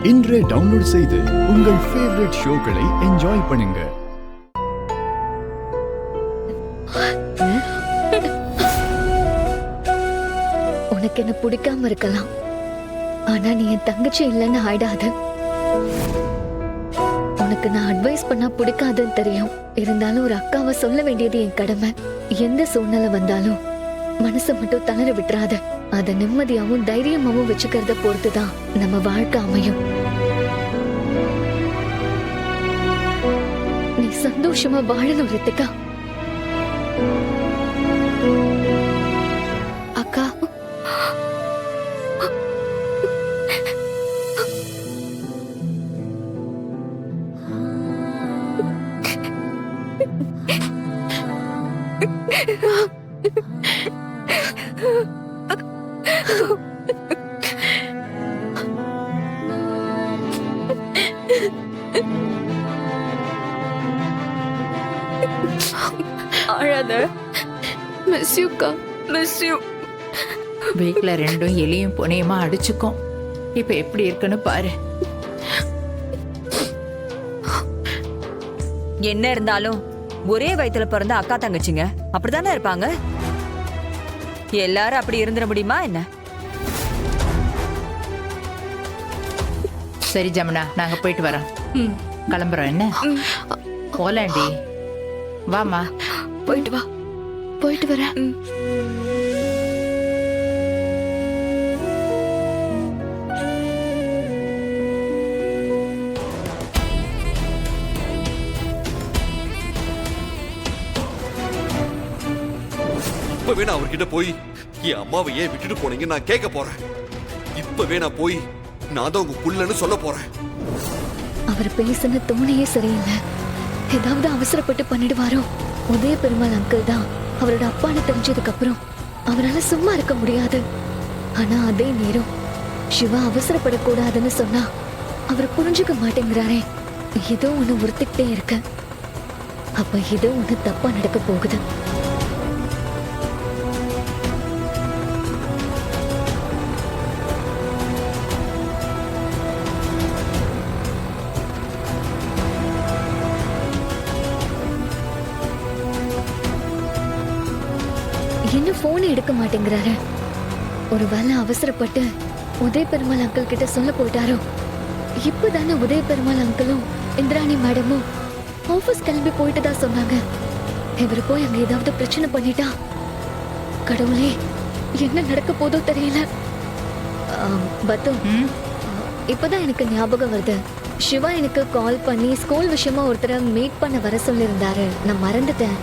இன்றே டவுன்லோட் செய்து உங்கள் ஃபேவரட் ஷோக்களை என்ஜாய் பண்ணுங்க. உனக்கு என்ன பிடிக்காம இருக்கலாம், ஆனா நீ என் தங்கச்சி இல்லைன்னு ஆயிடாது. உனக்கு நான் அட்வைஸ் பண்ணா பிடிக்காதுன்னு தெரியும். இருந்தாலும் ஒரு அக்காவை சொல்ல வேண்டியது என் கடமை. எந்த சூழ்நிலை வந்தாலும் மனசை மட்டும் தளர விட்டுறாத. அதை நிம்மதியாவும் தைரியமாவும் வச்சுக்கிறத பொறுத்துதான் நம்ம வாழ்க்கை அமையும். நீ சந்தோஷமா வாழணும் ரித்திகா. அக்கா, அழாத. மிஸ் யூ அக்கா, மிஸ் யூ. வீட்ல ரெண்டும் எலியும் புனையுமா அடிச்சுக்கும். இப்ப எப்படி இருக்குன்னு பாரு. என்ன இருந்தாலும் ஒரே வயித்துல பிறந்த அக்கா தங்கச்சிங்க அப்படித்தானே இருப்பாங்க. எல்லாரும் அப்படி இருந்துட முடியுமா என்ன? சரி ஜமுனா, நாங்க போயிட்டு வரோம். கிளம்புறோம். என்ன போலாண்டி, வாமா. போயிட்டு வா. போயிட்டு வரேன். இப்பவே நான் அவர்கிட்ட போய் என் அம்மாவை ஏன் விட்டுட்டு போனீங்க நான் கேட்க போறேன். இப்பவே நான் போய் நான் தான் உங்க புள்ளன்னு சொல்ல போறேன். அவர் பேசுன தோணையே சரியில்லை. ஏதாவது அவசரப்பட்டு பண்ணிடுவாரோ. உதய பெருமாள் அங்கிள் தான் அவரோட அப்பான்னு தெரிஞ்சதுக்கு அப்புறம் அவரால் சும்மா இருக்க முடியாது. ஆனா அதே நேரம் சிவா அவசரப்படக்கூடாதுன்னு சொன்னா அவர் புரிஞ்சுக்க மாட்டேங்கிறாரே. ஏதோ ஒண்ணு உறுத்திக்கிட்டே இருக்கு. அப்ப ஏதோ ஒண்ணு தப்பா நடக்க போகுது. என்ன போன் எடுக்க மாட்டேங்கிறாரு? ஒருவேளை அவசரப்பட்டு உதய பெருமாள் அங்கிள் கிட்ட சொல்ல போயிட்டாரோ? இப்பதானே உதய பெருமாள் அங்கிளும் இந்திராணி மேடமும் ஆபீஸ் கிளம்பி போயிட்டு தான் சொன்னாங்க. இவர் போய் அங்க ஏதாவது பிரச்சனை பண்ணிட்டா, கடவுளே என்ன நடக்க போதோ தெரியல. பத்து, இப்பதான் எனக்கு ஞாபகம் வருது. சிவா எனக்கு கால் பண்ணி ஸ்கூல் விஷயமா ஒருத்தரை மீட் பண்ண வர சொல்லியிருந்தாரு. நான் மறந்துட்டேன்.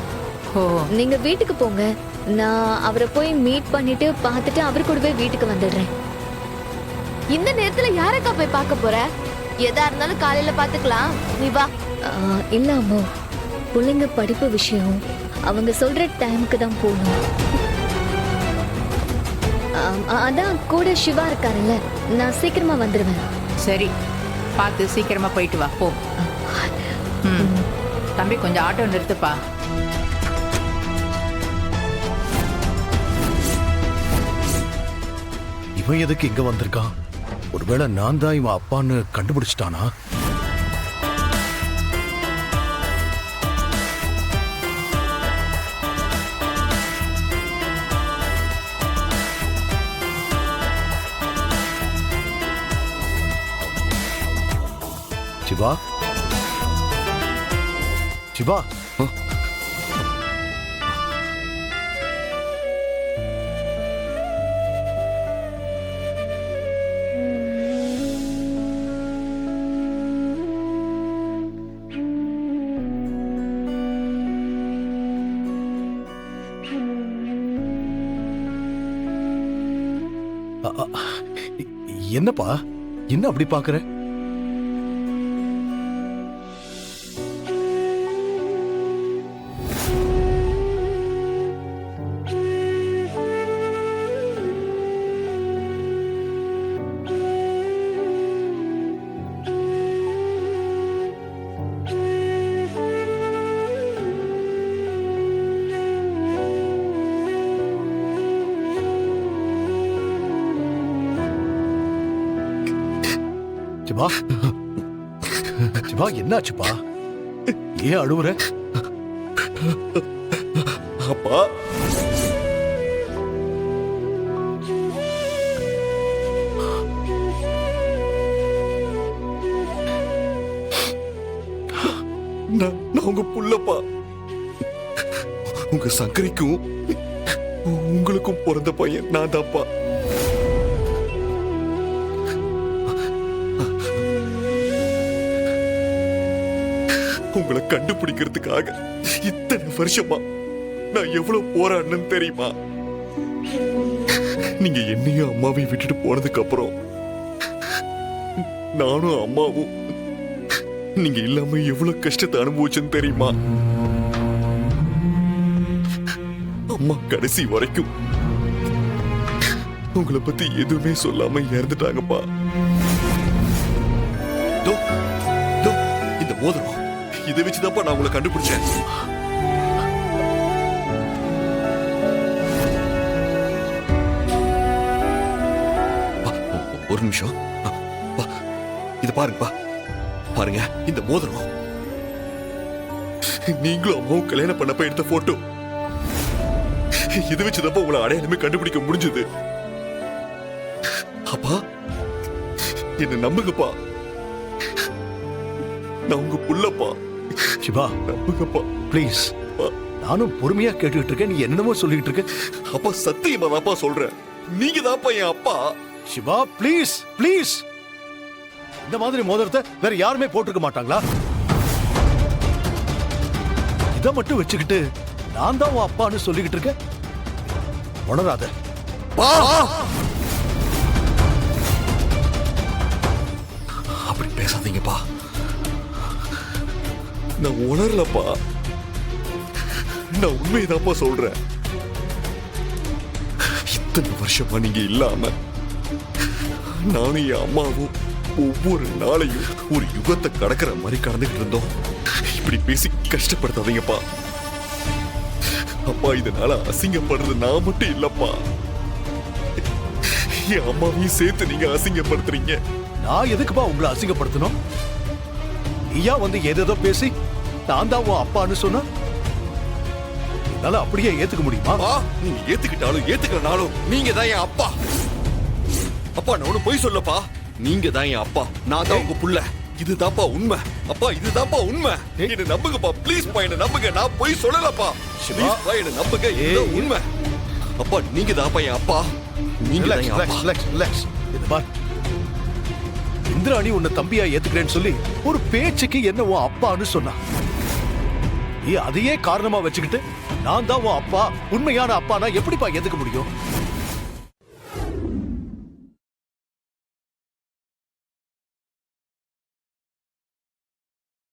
நீங்க வீட்டுக்கு போங்க, நான் அவரை போய் மீட் பண்ணிட்டு பார்த்துட்டு அவர் கூடவே வீட்டுக்கு வந்துடுறேன். இந்த நேரத்துல யாரக்கா போய் பார்க்க போற? எதா இருந்தாலும் காலையில பாத்துக்கலாம், நீ வா. இல்ல அம்மோ, பிள்ளைங்க படிப்பு விஷயம் அவங்க சொல்ற டைமுக்கு தான் போகணும். அதான் கூட சிவா இருக்காருல்ல, நான் சீக்கிரமா வந்துடுவேன். சரி, பார்த்து சீக்கிரமா போயிட்டு வா. போ. தம்பி, கொஞ்சம் ஆட்டோ நிறுத்துப்பா. இவன் எதுக்கு இங்க வந்திருக்கான்? ஒருவேளை நான் தான் இவன் அப்பான்னு கண்டுபிடிச்சிட்டானா? சிவா, சிவா, என்னப்பா, என்ன அப்படி பாக்குற? சிவா சிவா என்னாச்சுப்பா? ஏன் அழுவுற? அப்பா நான் உங்க புள்ளப்பா. உங்க சங்கரிக்கும் உங்களுக்கும் பிறந்த பையன் நான் தான்ப்பா. உங்களை கண்டுபிடிக்கிறதுக்காக இத்தனை வருஷமா நான் எவ்வளவு போராடினேன்னு தெரியுமா? நீங்க என்னையும் அம்மாவையும் விட்டுட்டு போனதுக்கு அப்புறம் நானும் அம்மாவும் நீங்க இல்லாம எவ்வளவு கஷ்டத்தை அனுபவிச்சேன்னு தெரியுமா? அம்மா கடைசி வரைக்கும் உங்களை பத்தி எதுவுமே சொல்லாம இறந்துட்டாங்கப்பா. தோ, தோ, இந்த மோதிரம் இதை வச்சுதான்ப்பா நான் உங்களை கண்டுபிடிச்சேன். ஒரு நிமிஷம் இத பாருங்கப்பா. பாருங்க இந்த மோதிரம் நீங்களும் அம்மாவும் கல்யாணம் பண்ணப்ப எடுத்த போட்டோ. இதை வச்சுதான்ப்பா உங்களை அடையாளமே கண்டுபிடிக்க முடிஞ்சது. அப்பா என்ன நம்புங்கப்பா, நான் உங்க புள்ளப்பா. சிவா நம்புங்கப்பா ப்ளீஸ். நானும் பொறுமையா கேட்டுக்கிட்டு இருக்கேன், நீ என்னமோ சொல்லிட்டு இருக்க. அப்பா சத்தியமா தான்ப்பா சொல்றேன், நீங்க தான்ப்பா என் அப்பா. Siva please please. இந்த மாதிரி மோதிரத்தை வேற யாருமே போட்டிருக்க மாட்டாங்களா? இதை மட்டும் வச்சுக்கிட்டு நான் தான் உன் அப்பான்னு சொல்லிக்கிட்டு இருக்கேன். உணராத. அப்படி பேசாதீங்கப்பா, நான் உணரலப்பா. நான் உண்மைதான்ப்பா சொல்றேன். இத்தனை வருஷமா நீங்க இல்லாம நானும் என் அம்மாவும் ஒவ்வொரு நாளையும் ஒரு யுகத்தை கடக்கிற மாதிரி கடந்துகிட்டு இருந்தோம். இப்படி பேசி கஷ்டப்படுத்தாதீங்கப்பா. அப்பா இதனால அசிங்கப்படுறது நான் மட்டும் இல்லப்பா, என் அம்மாவையும் சேர்த்து நீங்க அசிங்கப்படுத்துறீங்க. நான் எதுக்குப்பா உங்களை அசிங்கப்படுத்தணும்? நீயா வந்து ஏதேதோ பேசி நான் தான் உன் அப்பான்னு சொன்னா என்னால அப்படியே ஏத்துக்க முடியுமா? நீங்க ஏத்துக்கிட்டாலும் ஏத்துக்கலனாலும் நீங்க தான் என் அப்பா. அப்பா நான் ஒண்ணு பொய் சொல்லப்பா, நீங்க தான் என் அப்பா, நான் தான் உங்க புள்ள. இதுதான்ப்பா உண்மை. அப்பா இதுதான்ப்பா உண்மை. என்ன நம்புங்கப்பா ப்ளீஸ் பா, என்ன நம்புங்க. நான் பொய் சொல்லலப்பா. ப்ளீஸ் பா என்ன நம்புங்க, இதுதான் உண்மை. அப்பா நீங்க தான்ப்பா என் அப்பா, நீங்க தான் என் அப்பா. ரிலாக்ஸ். இது பார், இந்திராணி உன்னை தம்பியா ஏத்துக்கிறேன்னு சொல்லி ஒரு பேச்சுக்கு என்ன உன் அப்பான்னு சொன்னா. நீ அதையே காரணமா வச்சுக்கிட்டு நான் தான் உன் அப்பா, உண்மையான அப்பானா எப்படிப்பா ஏத்துக்க முடியும்?